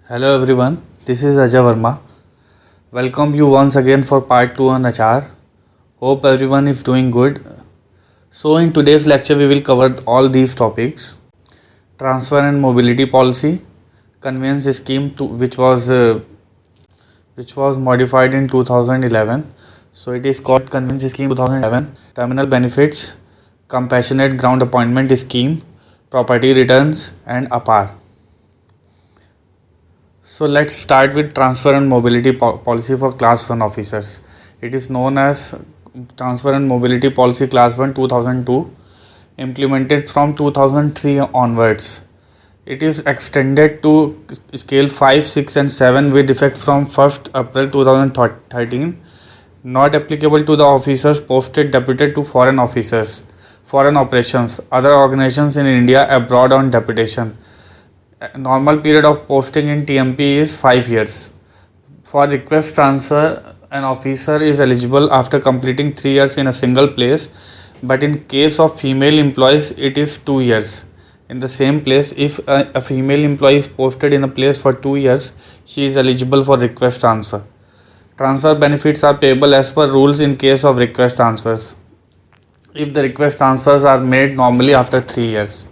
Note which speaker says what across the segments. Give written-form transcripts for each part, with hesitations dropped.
Speaker 1: Hello everyone, this is Ajay Verma. Welcome you once again for part 2 on HR. Hope everyone is doing good. So in today's lecture we will cover all these topics. Transfer and mobility policy, conveyance scheme which was modified in 2011. So it is called conveyance scheme 2011. Terminal benefits, compassionate ground appointment scheme, property returns and APAR. So let's start with transfer and mobility policy for class 1 officers. It is known as transfer and mobility policy class 1 2002, implemented from 2003 onwards. It is extended to scale 5, 6 and 7 with effect from 1st April 2013. Not applicable to the officers posted deputed to foreign officers, foreign operations, other organizations in India abroad on deputation. Normal period of posting in TMP is 5 years. For request transfer, an officer is eligible after completing 3 years in a single place, but in case of female employees, it is 2 years. In the same place, if a female employee is posted in a place for 2 years, she is eligible for request transfer. Transfer benefits are payable as per rules in case of request transfers, if the request transfers are made normally after 3 years.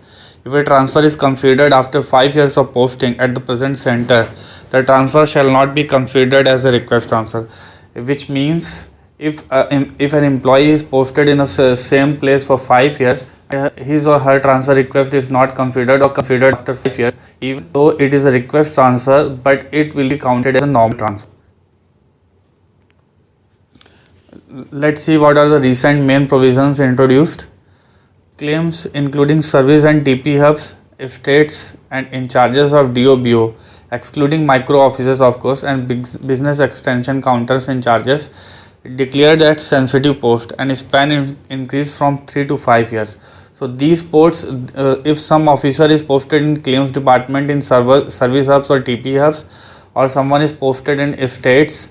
Speaker 1: If a transfer is considered after 5 years of posting at the present center, the transfer shall not be considered as a request transfer, which means if an employee is posted in the same place for 5 years, his or her transfer request is not considered or considered after 5 years, even though it is a request transfer, but it will be counted as a normal transfer. Let's see what are the recent main provisions introduced. Claims including service and TP hubs, estates and in charges of DOBO, excluding micro offices of course, and business extension counters in charges, declared at sensitive post and span increased from 3 to 5 years. So these posts, if some officer is posted in claims department in service hubs or TP hubs, or someone is posted in estates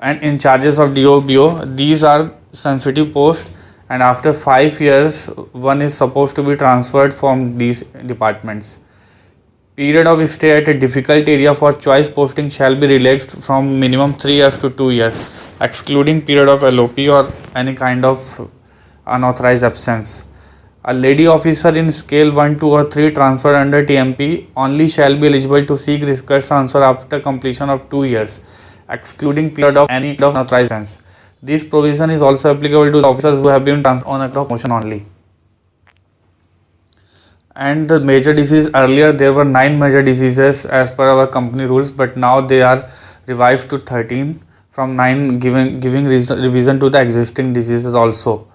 Speaker 1: and in charges of DOBO, these are sensitive posts, and after 5 years one is supposed to be transferred from these departments. Period of stay at a difficult area for choice posting shall be relaxed from minimum 3 years to 2 years, excluding period of LOP or any kind of unauthorized absence. A lady officer in scale 1, 2 or 3 transferred under TMP only shall be eligible to seek request transfer after completion of 2 years, excluding period of any unauthorized absence. This provision is also applicable to the officers who have been transferred on account of promotion only. And the major disease, earlier there were 9 major diseases as per our company rules, but now they are revised to 13 from 9, giving revision to the existing diseases also.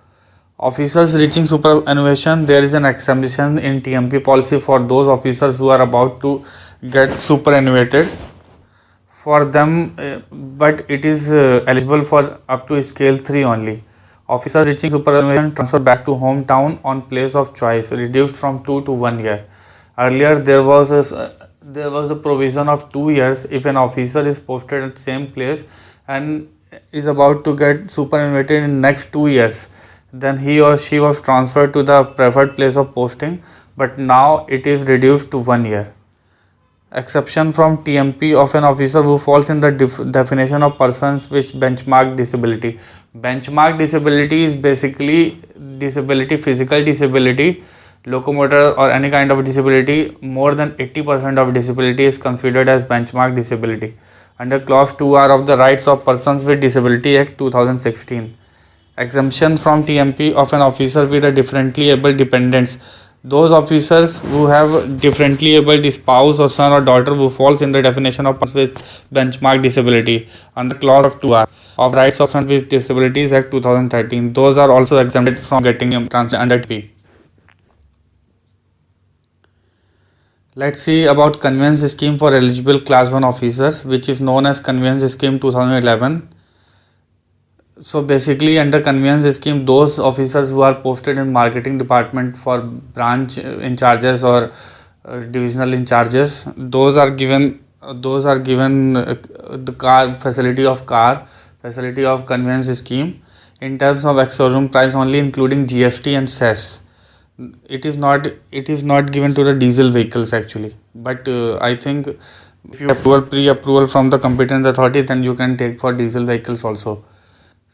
Speaker 1: Officers reaching superannuation, there is an exemption in TMP policy for those officers who are about to get superannuated. For them, but it is eligible for up to scale 3 only. Officers reaching superannuation transfer back to hometown on place of choice, reduced from 2 to 1 year. Earlier there was a provision of 2 years if an officer is posted at same place and is about to get superannuated in next 2 years, then he or she was transferred to the preferred place of posting, but now it is reduced to 1 year. Exception from TMP of an officer who falls in the definition of persons with benchmark disability. Benchmark disability is basically disability, physical disability, locomotor or any kind of disability. More than 80% of disability is considered as benchmark disability under clause 2R of the Rights of Persons with Disability Act 2016. Exemption from TMP of an officer with a differently able dependents. Those officers who have differently able spouse or son or daughter who falls in the definition of persons with benchmark disability under clause of 2R of Rights of Persons with Disabilities Act 2013, those are also exempted from getting transfer under TP. Let's see about conveyance scheme for eligible class 1 officers, which is known as conveyance scheme 2011. So basically under conveyance scheme, those officers who are posted in marketing department for branch in charges or divisional in charges, those are given the car facility of conveyance scheme in terms of ex-showroom price only, including GST and cess. It is not given to the diesel vehicles actually, but I think If you have pre-approval from the competent authority, then you can take for diesel vehicles also.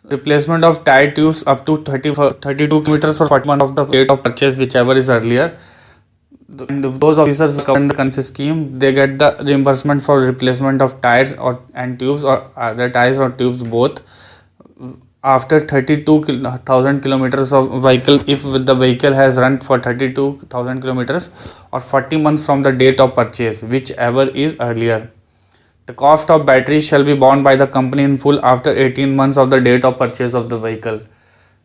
Speaker 1: Replacement of tire tubes up to 32 kilometers or 41 of the date of purchase, whichever is earlier. And those officers covered in the consist scheme, they get the reimbursement for replacement of tires and tubes, or either tires or tubes both, after 32,000 kilometers of vehicle, if the vehicle has run for 32,000 kilometers, or 40 months from the date of purchase, whichever is earlier. The cost of battery shall be borne by the company in full after 18 months of the date of purchase of the vehicle.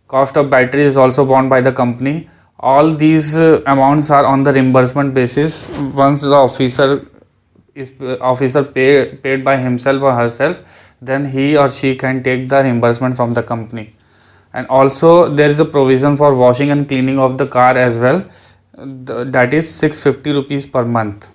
Speaker 1: Cost of battery is also borne by the company. All these amounts are on the reimbursement basis. Once the officer paid by himself or herself, then he or she can take the reimbursement from the company. And also there is a provision for washing and cleaning of the car as well. That is 650 rupees per month.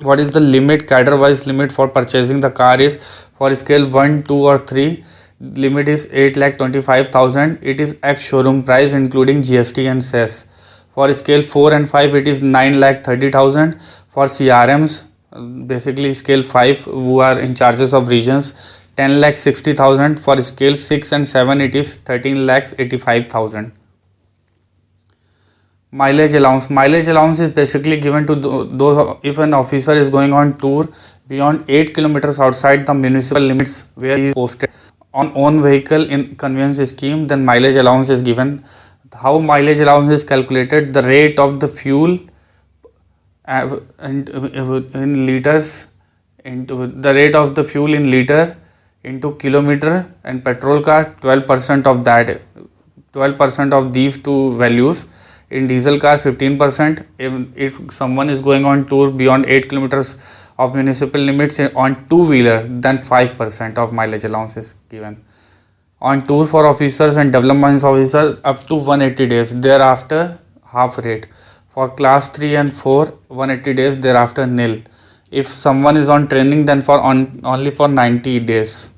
Speaker 1: What is the limit? Cadre wise limit for purchasing the car is, for scale 1, 2 or 3, limit is 8,25,000. It is ex showroom price including GST and cess. For scale 4 and 5, it is 9,30,000. For CRMs, basically scale 5 who are in charges of regions, 10,60,000. For scale 6 and 7, it is 13,85,000. Mileage allowance is basically given to those, if an officer is going on tour beyond 8 kilometers outside the municipal limits where he is posted on own vehicle in conveyance scheme, then mileage allowance is given. How mileage allowance is calculated? The rate of the fuel in liters, into the rate of the fuel in liter into kilometer, and petrol car 12% of that, 12% of these two values. In diesel car 15%. If someone is going on tour beyond 8 kilometers of municipal limits on two-wheeler, then 5% of mileage allowance is given. On tour for officers and development officers up to 180 days, thereafter half rate. For class 3 and 4, 180 days, thereafter nil. If someone is on training, then only for 90 days.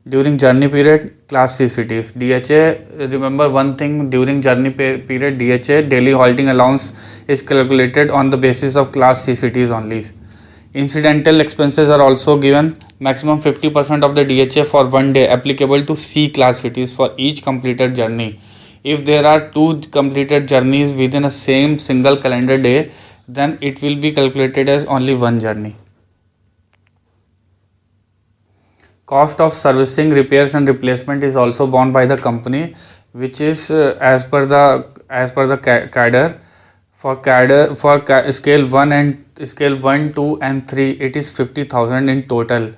Speaker 1: During journey period, class C cities. DHA, remember one thing, during journey period, DHA, daily halting allowance, is calculated on the basis of class C cities only. Incidental expenses are also given. Maximum 50% of the DHA for one day applicable to C class cities for each completed journey. If there are 2 completed journeys within a same single calendar day, then it will be calculated as only one journey. Cost of servicing, repairs and replacement is also borne by the company, which is as per the cadre. For scale 1, 2 and 3, it is 50,000 in total,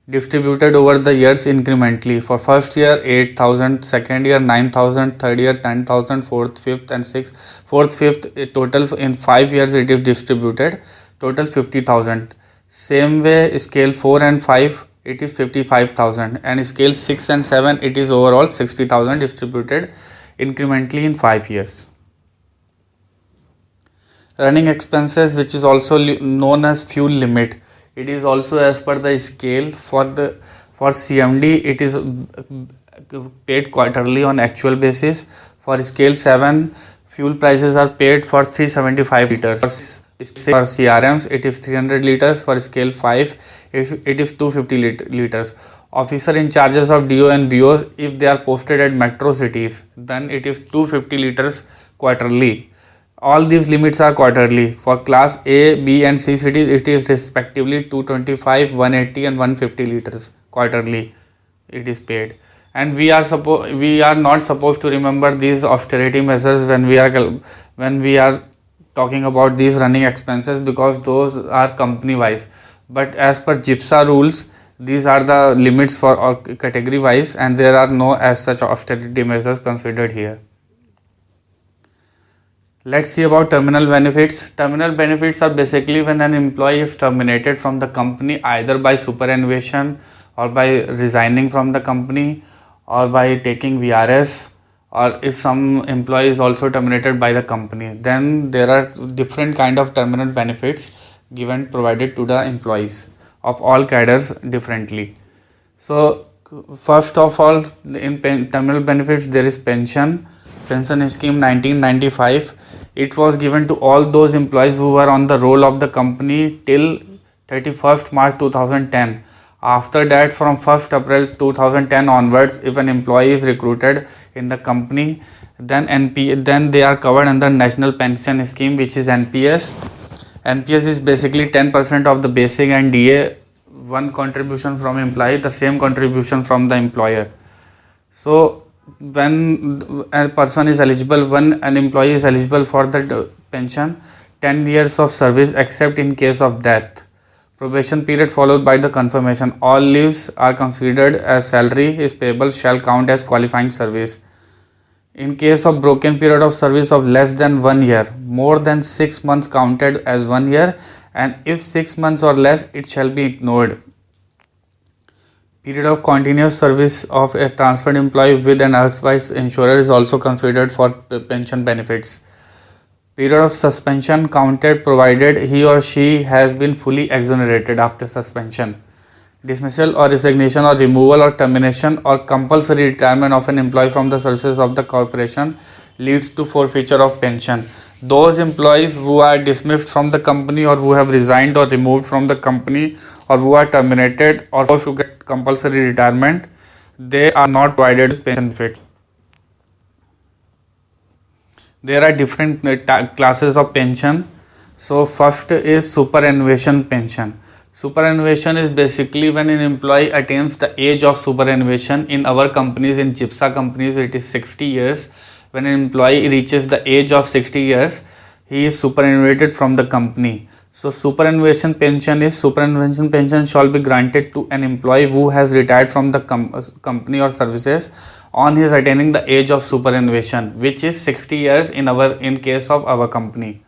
Speaker 1: distributed over the years incrementally. For first year 8,000, second year 9,000, third year 10,000, fourth, fifth and sixth. Fourth, fifth, total in 5 years it is distributed, total 50,000. Same way scale 4 and 5, it is 55,000, and scale 6 and 7, it is overall 60,000 distributed incrementally in 5 years. Running expenses, which is also known as fuel limit, it is also as per the scale. For CMD, it is paid quarterly on actual basis. For scale 7, fuel prices are paid for 375 liters. For CRMs, it is 300 liters. For scale 5, it is 250 liters. Officer in charges of DO and BOs, if they are posted at metro cities, then it is 250 liters quarterly. All these limits are quarterly. For class A, B and C cities, it is respectively 225, 180 and 150 liters quarterly it is paid. And we are not supposed to remember these austerity measures when we are talking about these running expenses, because those are company wise. But as per GIPSA rules, these are the limits for category wise, and there are no as such austerity measures considered here. Let's see about terminal benefits. Terminal benefits are basically when an employee is terminated from the company either by superannuation or by resigning from the company or by taking VRS, or if some employee is also terminated by the company, then there are different kind of terminal benefits provided to the employees of all cadres differently. So first of all, in terminal benefits there is pension scheme 1995. It was given to all those employees who were on the roll of the company till 31st March 2010. After that, from 1st April 2010 onwards, if an employee is recruited in the company, then they are covered under National Pension Scheme, which is NPS. NPS is basically 10% of the basic, and DA one contribution from employee, the same contribution from the employer. So when a person is eligible, when an employee is eligible for the pension, 10 years of service except in case of death. Probation period followed by the confirmation. All leaves are considered as salary is payable shall count as qualifying service. In case of broken period of service of less than 1 year, more than 6 months counted as 1 year, and if 6 months or less, it shall be ignored. Period of continuous service of a transferred employee with an otherwise insurer is also considered for pension benefits. Period of suspension counted provided he or she has been fully exonerated after suspension. Dismissal or resignation or removal or termination or compulsory retirement of an employee from the services of the corporation leads to forfeiture of pension. Those employees who are dismissed from the company or who have resigned or removed from the company or who are terminated or forced to get compulsory retirement, they are not provided with pension benefits. There are different classes of pension. So first is superannuation pension. Superannuation is basically when an employee attains the age of superannuation. In our companies, in gipsa companies, it is 60 years. When an employee reaches the age of 60 years, he is superannuated from the company. So superannuation pension shall be granted to an employee who has retired from the company or services on his attaining the age of superannuation, which is 60 years in case of our company.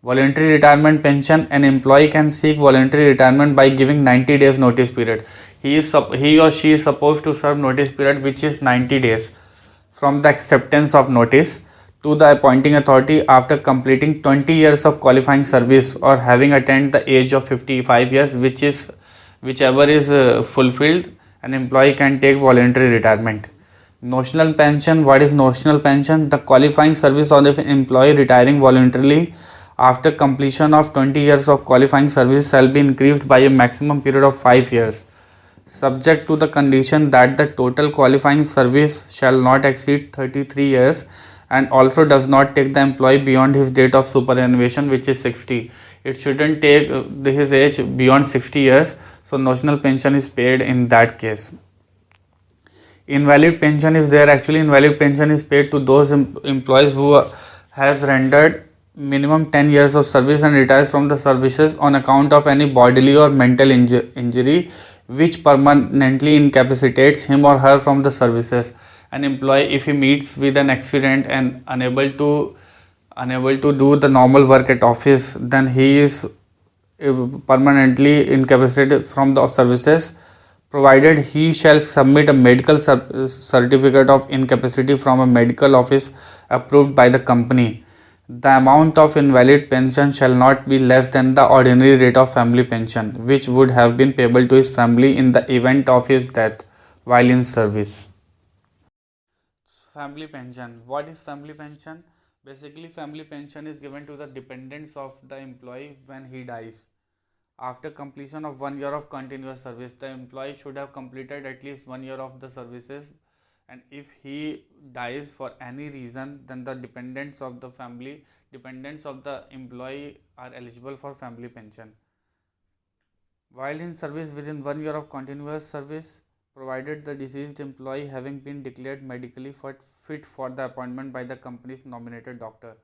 Speaker 1: Voluntary retirement pension. An employee can seek voluntary retirement by giving 90 days notice period. He or she is supposed to serve notice period, which is 90 days from the acceptance of notice to the appointing authority after completing 20 years of qualifying service or having attained the age of 55 years, whichever is fulfilled. An employee can take voluntary retirement. Notional pension. What is notional pension? The qualifying service of an employee retiring voluntarily after completion of 20 years of qualifying service shall be increased by a maximum period of 5 years, subject to the condition that the total qualifying service shall not exceed 33 years and also does not take the employee beyond his date of superannuation, which is 60. It shouldn't take his age beyond 60 years, so notional pension is paid in that case. Invalid pension is there. Actually, invalid pension is paid to those employees who has rendered minimum 10 years of service and retires from the services on account of any bodily or mental injury which permanently incapacitates him or her from the services. An employee, if he meets with an accident and unable to do the normal work at office, then he is permanently incapacitated from the services, provided he shall submit a medical certificate of incapacity from a medical office approved by the company. The amount of invalid pension shall not be less than the ordinary rate of family pension, which would have been payable to his family in the event of his death while in service. Family pension. What is family pension? Basically, family pension is given to the dependents of the employee when he dies. After completion of 1 year of continuous service, the employee should have completed at least 1 year of the services, and if he dies for any reason, then the dependents of the employee are eligible for family pension. While in service within 1 year of continuous service, provided the deceased employee having been declared medically fit for the appointment by the company's nominated doctor.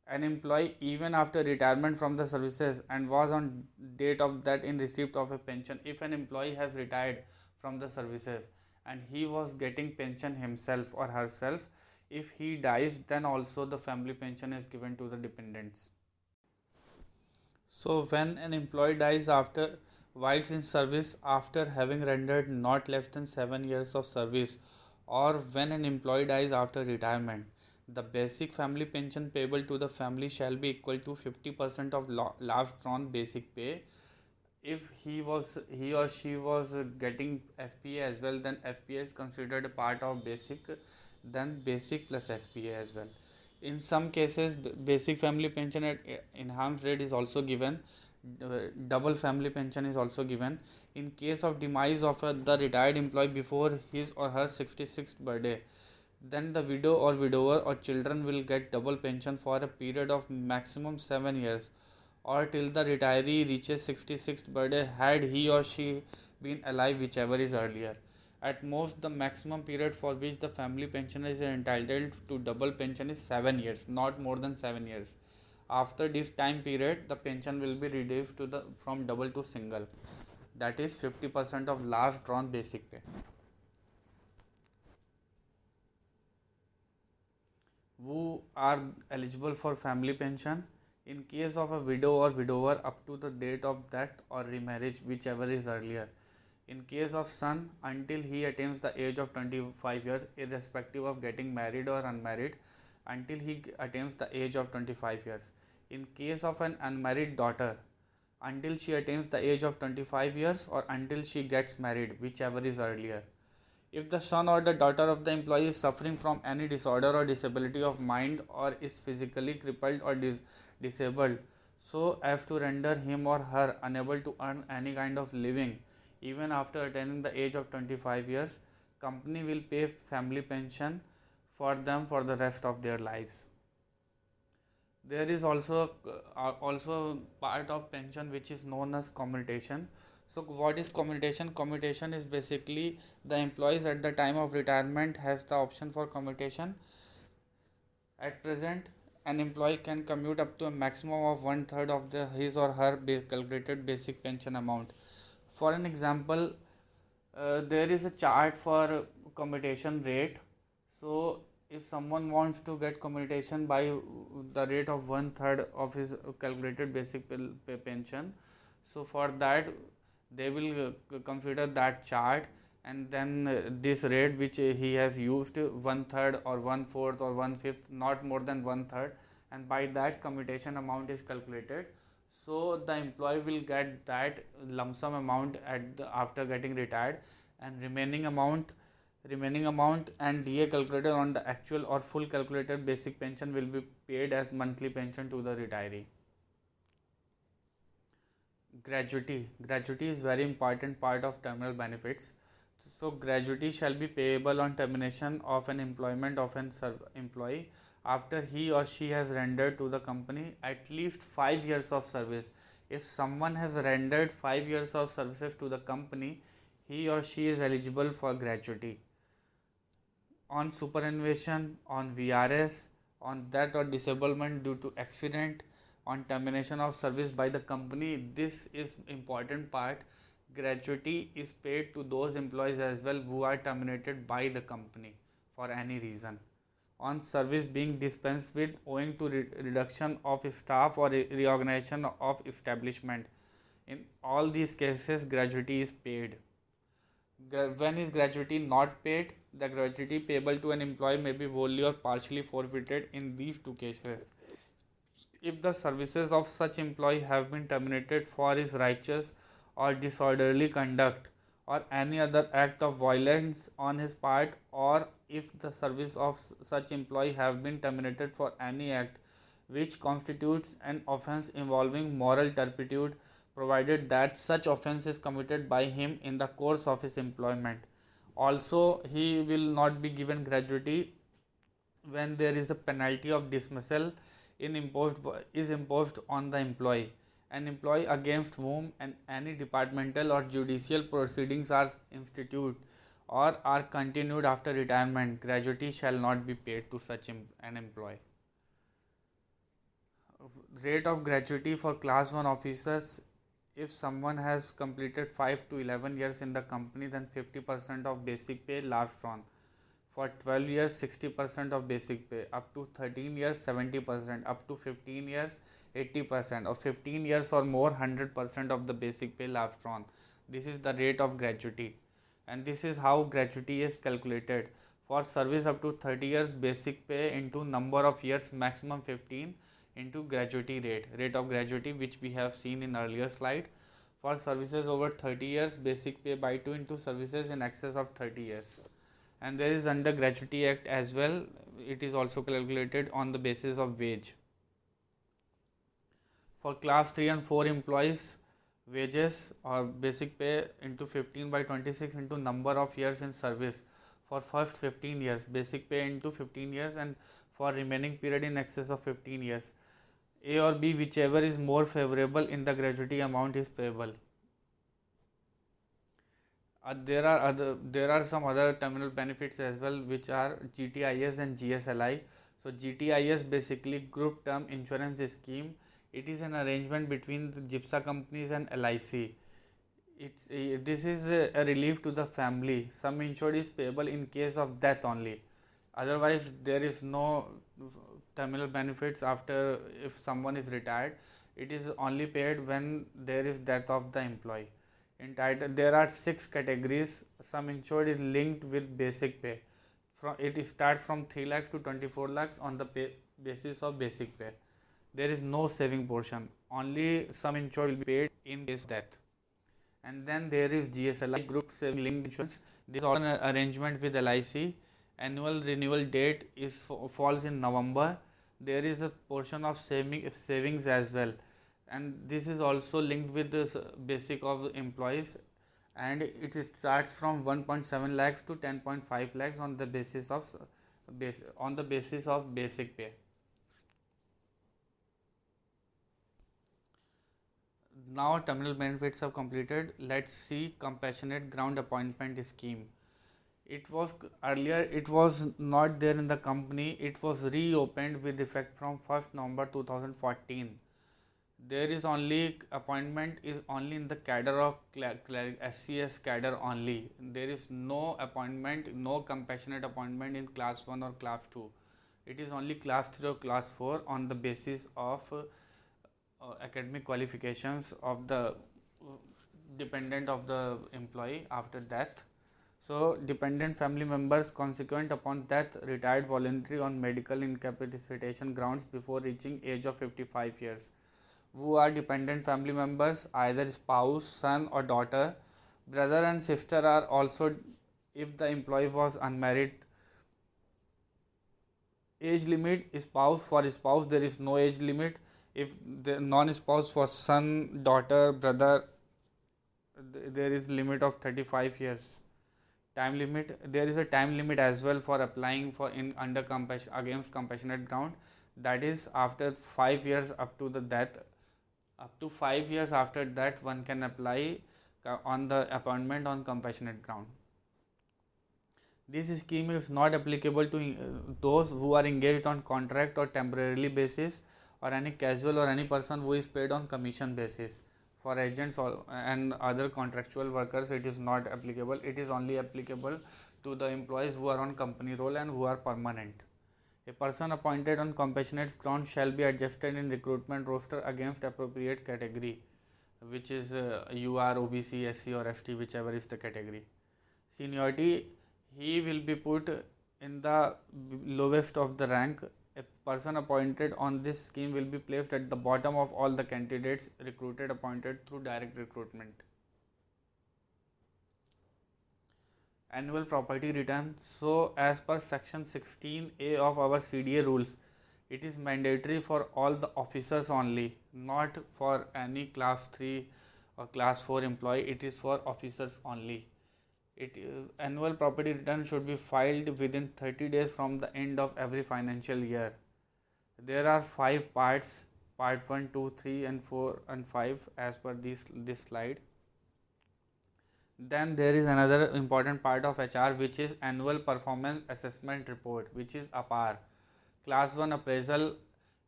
Speaker 1: An employee even after retirement from the services and was on date of that in receipt of a pension. If an employee has retired from the services and he was getting pension himself or herself, if he dies, then also the family pension is given to the dependents. So when an employee dies after while in service after having rendered not less than 7 years of service, or when an employee dies after retirement, the basic family pension payable to the family shall be equal to 50% of last drawn basic pay. If he or she was getting FPA as well, then FPA is considered a part of basic, then basic plus FPA as well. In some cases, basic family pension at enhanced rate is also given. double family pension is also given. In case of demise of the retired employee before his or her 66th birthday, then the widow or widower or children will get double pension for a period of maximum 7 years, or till the retiree reaches 66th birthday had he or she been alive, whichever is earlier. At most, the maximum period for which the family pensioner is entitled to double pension is 7 years, not more than 7 years. After this time period, the pension will be reduced to the from double to single, that is 50% of last drawn basic pay. Who are eligible for family pension? In case of a widow or widower up to the date of death or remarriage, whichever is earlier. In case of son, until he attains the age of 25 years, irrespective of getting married or unmarried, until he attains the age of 25 years. In case of an unmarried daughter, until she attains the age of 25 years or until she gets married, whichever is earlier. If the son or the daughter of the employee is suffering from any disorder or disability of mind, or is physically crippled or disabled so as to render him or her unable to earn any kind of living, even after attaining the age of 25 years, company will pay family pension for them for the rest of their lives. There is also part of pension which is known as commutation. So what is commutation? Commutation is basically the employees at the time of retirement has the option for commutation. At present, an employee can commute up to a maximum of one third of his or her calculated basic pension amount. For an example, there is a chart for commutation rate. So if someone wants to get commutation by the rate of one third of his calculated basic pension, so for that they will consider that chart, and then this rate which he has used, one third or one fourth or one fifth, not more than one third, and by that commutation amount is calculated. So the employee will get that lump sum amount after getting retired, and remaining amount and DA calculated on the actual or full calculated basic pension will be paid as monthly pension to the retiree. Gratuity is very important part of terminal benefits. So gratuity shall be payable on termination of an employment of an employee after he or she has rendered to the company at least 5 years of service. If someone has rendered 5 years of services to the company, he or she is eligible for gratuity. On superannuation, on VRS, on death or disablement due to accident, on termination of service by the company, this is important part. Gratuity is paid to those employees as well who are terminated by the company for any reason. On service being dispensed with owing to reduction of staff or reorganization of establishment, in all these cases gratuity is paid. When is gratuity not paid? The gratuity payable to an employee may be wholly or partially forfeited in these two cases. If the services of such employee have been terminated for his righteous or disorderly conduct or any other act of violence on his part, or if the service of such employee have been terminated for any act which constitutes an offence involving moral turpitude, provided that such offence is committed by him in the course of his employment. Also, he will not be given gratuity when there is a penalty of dismissal is imposed on the employee. An employee against whom any departmental or judicial proceedings are instituted or are continued after retirement, gratuity shall not be paid to such an employee. Rate of gratuity for class 1 officers: if someone has completed 5 to 11 years in the company, then 50% of basic pay last on. For 12 years, 60% of basic pay. Up to 13 years, 70%. Up to 15 years, 80%. Or 15 years or more, 100% of the basic pay last on. This is the rate of gratuity. And this is how gratuity is calculated. For service up to 30 years, basic pay into number of years, maximum 15, into gratuity rate of gratuity, which we have seen in earlier slide. For services over 30 years, basic pay by 2 into services in excess of 30 years. And there is under gratuity act as well, it is also calculated on the basis of wage. For class 3 and 4 employees, wages or basic pay into 15 by 26 into number of years in service. For first 15 years, basic pay into 15 years, and for remaining period in excess of 15 years. A or B, whichever is more favorable in the gratuity amount is payable. There are some other terminal benefits as well, which are GTIS and GSLI. So GTIS basically group term insurance scheme. It is an arrangement between the GIPSA companies and LIC. This is a relief to the family. Sum insured is payable in case of death only. Otherwise, there is no terminal benefits after if someone is retired. It is only paid when there is death of the employee. In title, there are 6 categories. Sum insured is linked with basic pay. It starts from 3 lakhs to 24 lakhs on the basis of basic pay. There is no saving portion. Only sum insured will be paid in case of death. And then there is GSLI, group saving linked insurance. This is also an arrangement with LIC. Annual renewal date falls in November. There is a portion of savings as well, and this is also linked with the basic of employees, and it starts from 1.7 lakhs to 10.5 lakhs on the basis of basic pay. Now terminal benefits have completed. Let's see compassionate ground appointment scheme. It was earlier, it was not there in the company. It was reopened with effect from 1st November 2014. There is only appointment is only in the cadre of SCS cadre only. There is no appointment, no compassionate appointment in class 1 or class 2. It is only class 3 or class 4 on the basis of academic qualifications of the dependent of the employee after death. So dependent family members consequent upon death retired voluntary on medical incapacitation grounds before reaching age of 55 years. Who are dependent family members? Either spouse, son or daughter. Brother and sister are also if the employee was unmarried. Age limit, spouse, for spouse there is no age limit. If the non-spouse, for son, daughter, brother, there is limit of 35 years. Time limit, there is a time limit as well for applying for against compassionate ground, that is after 5 years up to the death. Up to 5 years after that one can apply on the appointment on compassionate ground. This scheme is not applicable to those who are engaged on contract or temporarily basis, or any casual or any person who is paid on commission basis. For agents and other contractual workers it is not applicable. It is only applicable to the employees who are on company roll and who are permanent. A person appointed on compassionate ground shall be adjusted in recruitment roster against appropriate category, which is UR, OBC, SC or ST, whichever is the category. Seniority, he will be put in the lowest of the rank. A person appointed on this scheme will be placed at the bottom of all the candidates recruited appointed through direct recruitment. Annual property return. So as per section 16A of our CDA rules, it is mandatory for all the officers only, not for any class 3 or class 4 employee. It is for officers only. Annual property return should be filed within 30 days from the end of every financial year. There are 5 parts, part 1, 2, 3 and 4 and 5 as per this slide. Then there is another important part of HR, which is annual performance assessment report, which is APAR. Class 1 appraisal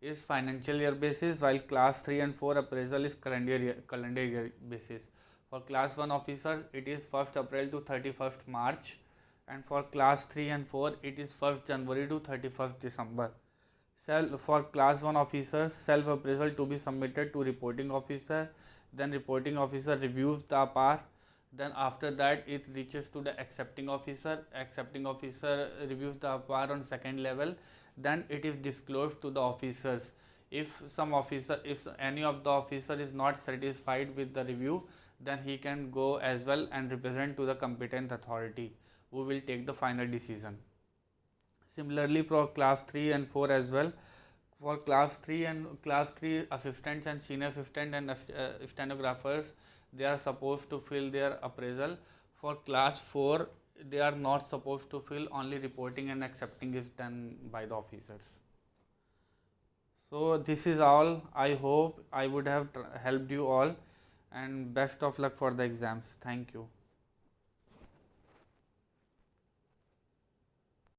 Speaker 1: is financial year basis, while class 3 and 4 appraisal is calendar year basis. For class 1 officers it is 1st April to 31st March, and for class 3 and 4 it is 1st January to 31st December. For class 1 officers, self appraisal to be submitted to reporting officer, then reporting officer reviews the APAR, then after that it reaches to the accepting officer reviews the APAR on second level, then it is disclosed to the officers. If any of the officer is not satisfied with the review, then he can go as well and represent to the competent authority, who will take the final decision. Similarly for class 3 and 4 as well, For class 3 and class 3 assistants and senior assistant and stenographers, they are supposed to fill their appraisal. For class 4, they are not supposed to fill, only reporting and accepting is done by the officers. So this is all. I hope I would have helped you all, and best of luck for the exams. Thank you.